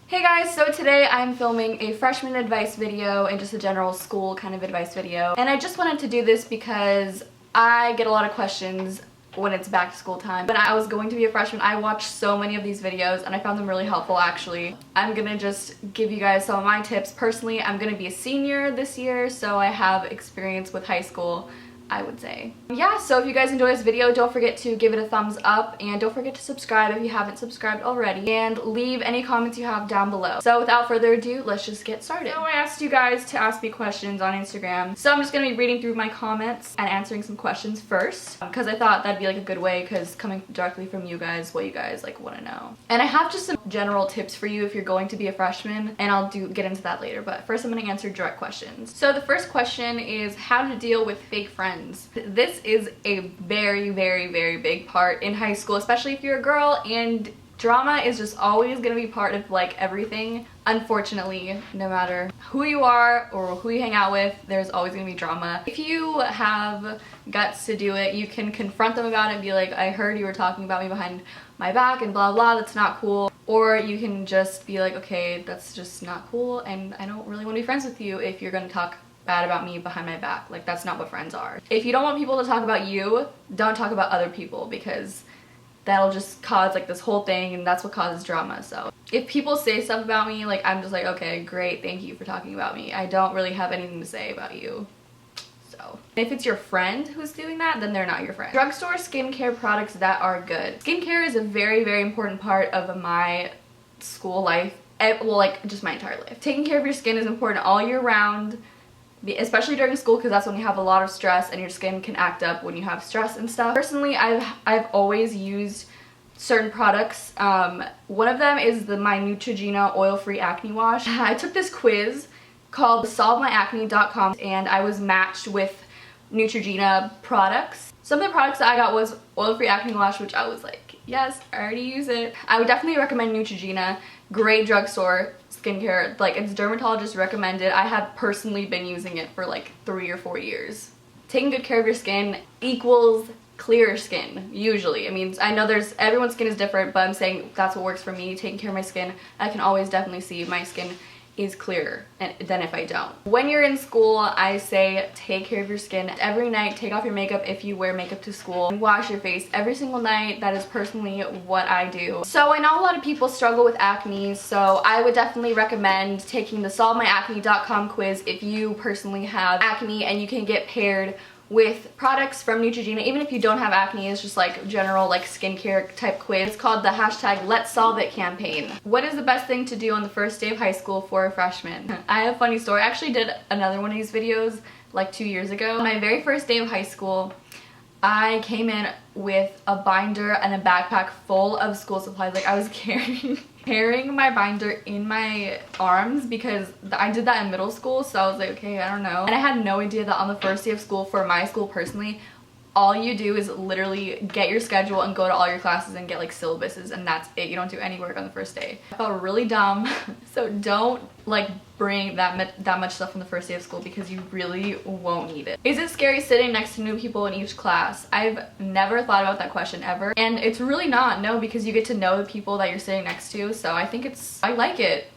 Hey guys, so today I'm filming a freshman advice video and just a general school kind of advice video. And I just wanted to do this because I get a lot of questions when it's back to school time. When I was going to be a freshman, I watched so many of these videos and I found them really helpful actually. I'm gonna just give you guys some of my tips. Personally, I'm gonna be a senior this year, so I have experience with high school, I would say. Yeah, so if you guys enjoy this video, don't forget to give it a thumbs up and don't forget to subscribe if you haven't subscribed already, and leave any comments you have down below. So without further ado, let's just get started. So I asked you guys to ask me questions on Instagram, so I'm just gonna be reading through my comments and answering some questions first because I thought that'd be like a good way, because coming directly from you guys, what you guys like want to know. And I have just some general tips for you if you're going to be a freshman, and I'll get into that later, but first I'm gonna answer direct questions. So the first question is how to deal with fake friends. This is a very big part in high school, especially if you're a girl, and drama is just always going to be part of like everything. Unfortunately, no matter who you are or who you hang out with, there's always going to be drama. If you have guts to do it, you can confront them about it and be like, I heard you were talking about me behind my back and blah blah, that's not cool. Or you can just be like, okay, that's just not cool and I don't really want to be friends with you if you're going to talk bad about me behind my back. Like, that's not what friends are. If you don't want people to talk about you, don't talk about other people, because that'll just cause like this whole thing, and that's what causes drama. So if people say stuff about me, like, I'm just like, okay, great, thank you for talking about me. I don't really have anything to say about you. So if it's your friend who's doing that, then they're not your friend. Drugstore skincare products that are good. Skincare is a very important part of my school life. Well, like, just my entire life. Taking care of your skin is important all year round, especially during school, because that's when you have a lot of stress and your skin can act up when you have stress and stuff. Personally, I've always used certain products. One of them is my Neutrogena oil-free acne wash. I took this quiz called solvemyacne.com and I was matched with Neutrogena products. Some of the products that I got was oil-free acne wash, which I was like, yes, I already use it. I would definitely recommend Neutrogena. Great drugstore skincare. Like, it's dermatologist recommended. I have personally been using it for like 3 or 4 years. Taking good care of your skin equals clearer skin, usually. I mean, I know everyone's skin is different, but I'm saying that's what works for me. Taking care of my skin, I can always definitely see my skin is clearer than if I don't. When you're in school, I say take care of your skin every night. Take off your makeup if you wear makeup to school. Wash your face every single night. That is personally what I do. So I know a lot of people struggle with acne, so I would definitely recommend taking the solvemyacne.com quiz if you personally have acne, and you can get paired with products from Neutrogena. Even if you don't have acne, it's just like general like skincare type quiz. It's called the #LetSolveIt campaign. What is the best thing to do on the first day of high school for a freshman? I have a funny story. I actually did another one of these videos like 2 years ago. My very first day of high school, I came in with a binder and a backpack full of school supplies. Like, I was carrying my binder in my arms because I did that in middle school, so I was like, okay, I don't know. And I had no idea that on the first day of school, for my school personally, all you do is literally get your schedule and go to all your classes and get like syllabuses, and that's it. You don't do any work on the first day. I felt really dumb. So don't like bring that much stuff on the first day of school, because you really won't need it. Is it scary sitting next to new people in each class? I've never thought about that question ever, and it's really not, no, because you get to know the people that you're sitting next to, so I think I like it.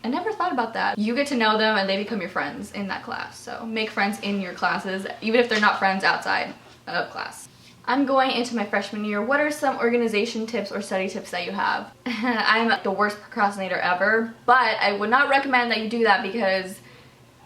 I never thought about that. You get to know them and they become your friends in that class, so make friends in your classes, even if they're not friends outside of class. I'm going into my freshman year. What are some organization tips or study tips that you have? I'm the worst procrastinator ever, but I would not recommend that you do that because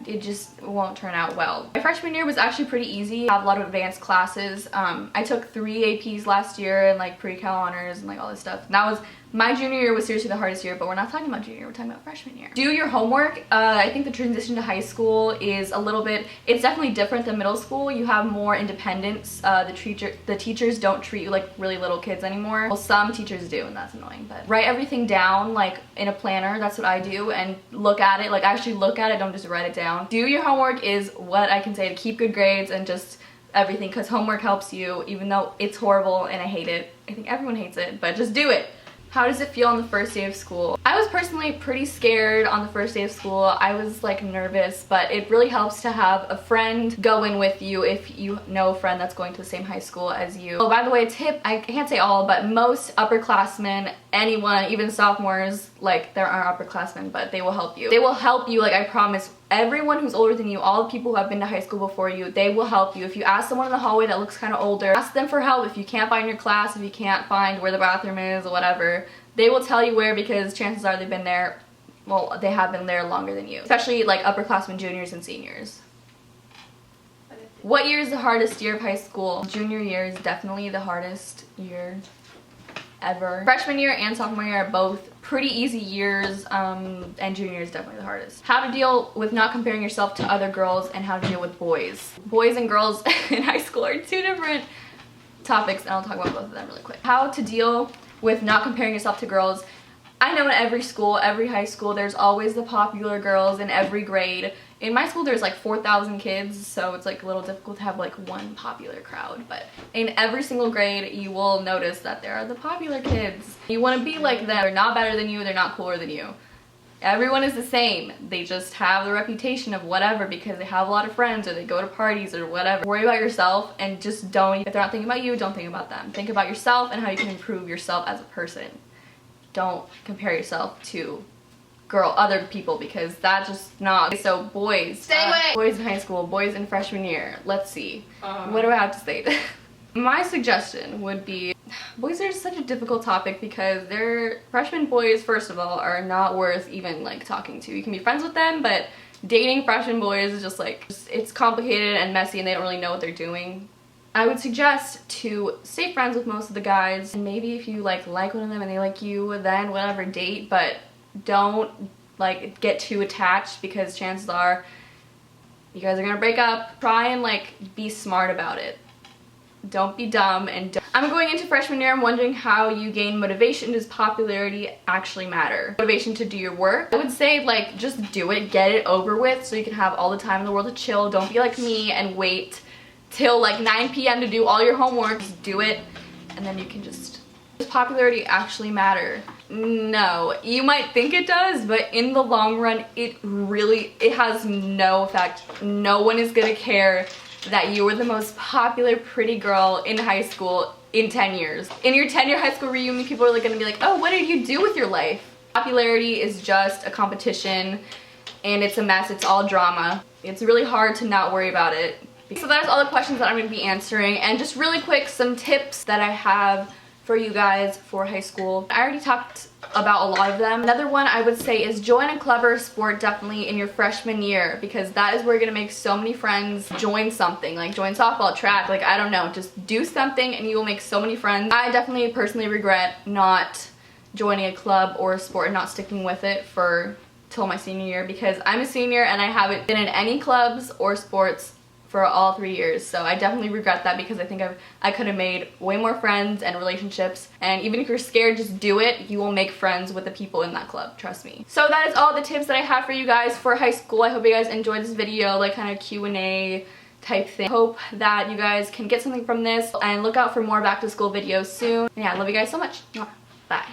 it just won't turn out well. My freshman year was actually pretty easy. I have a lot of advanced classes. I took 3 APs last year and like pre-cal honors and like all this stuff. And that was, my junior year was seriously the hardest year, but we're not talking about junior, we're talking about freshman year. Do your homework. I think the transition to high school is a little bit, it's definitely different than middle school. You have more independence. The teachers don't treat you like really little kids anymore. Well, some teachers do, and that's annoying, but write everything down like in a planner. That's what I do, and look at it, like actually look at it, don't just write it down. Do your homework is what I can say to keep good grades and just everything, because homework helps you, even though it's horrible and I hate it. I think everyone hates it, but just do it. How does it feel on the first day of school? I was personally pretty scared on the first day of school. I was like nervous, but it really helps to have a friend go in with you if you know a friend that's going to the same high school as you. Oh, by the way, tip, I can't say all, but most upperclassmen, anyone, even sophomores, like there aren't upperclassmen, but they will help you. They will help you, like I promise. Everyone who's older than you, all the people who have been to high school before you, they will help you. If you ask someone in the hallway that looks kind of older, ask them for help. If you can't find your class, if you can't find where the bathroom is or whatever, they will tell you where, because chances are they've been there, well, they have been there longer than you. Especially like upperclassmen, juniors, and seniors. What year is the hardest year of high school? Junior year is definitely the hardest year ever. Freshman year and sophomore year are both pretty easy years, and junior year is definitely the hardest. How to deal with not comparing yourself to other girls and how to deal with boys. Boys and girls in high school are two different topics, and I'll talk about both of them really quick. How to deal with not comparing yourself to girls. I know in every school, every high school, there's always the popular girls in every grade. In my school, there's like 4,000 kids, so it's like a little difficult to have like one popular crowd. But in every single grade, you will notice that there are the popular kids. You want to be like them. They're not better than you, they're not cooler than you. Everyone is the same. They just have the reputation of whatever because they have a lot of friends or they go to parties or whatever. Worry about yourself and just don't, if they're not thinking about you, don't think about them. Think about yourself and how you can improve yourself as a person. Don't compare yourself to other people, because that's just not. So boys, stay away. Boys in high school, boys in freshman year. Let's see. What do I have to say? My suggestion would be, boys are just such a difficult topic because freshman boys, first of all, are not worth even like talking to. You can be friends with them, but dating freshman boys is just like, it's complicated and messy and they don't really know what they're doing. I would suggest to stay friends with most of the guys, and maybe if you like one of them and they like you, then whatever, date, but don't like get too attached because chances are you guys are gonna break up. Try and like be smart about it. Don't be dumb and I'm going into freshman year. I'm wondering how you gain motivation. Does popularity actually matter? Motivation to do your work? I would say like just do it, get it over with so you can have all the time in the world to chill. Don't be like me and wait till like 9 p.m. to do all your homework. Just do it and then you can just... Does popularity actually matter? No. You might think it does, but in the long run, it has no effect. No one is gonna care that you were the most popular pretty girl in high school in 10 years. In your 10-year high school reunion, people are like gonna be like, oh, what did you do with your life? Popularity is just a competition and it's a mess, it's all drama. It's really hard to not worry about it. So that's all the questions that I'm gonna be answering, and just really quick, some tips that I have for you guys for high school. I already talked about a lot of them. Another one I would say is join a clever sport definitely in your freshman year, because that is where you're gonna make so many friends. Join something, like join softball, track, like I don't know, just do something and you will make so many friends. I definitely personally regret not joining a club or a sport and not sticking with it till my senior year, because I'm a senior and I haven't been in any clubs or sports for all 3 years, so I definitely regret that because I think I could have made way more friends and relationships, and even if you're scared, just do it. You will make friends with the people in that club, trust me. So that is all the tips that I have for you guys for high school. I hope you guys enjoyed this video, like kind of Q&A type thing. Hope that you guys can get something from this, and look out for more back to school videos soon. And yeah, I love you guys so much. Bye.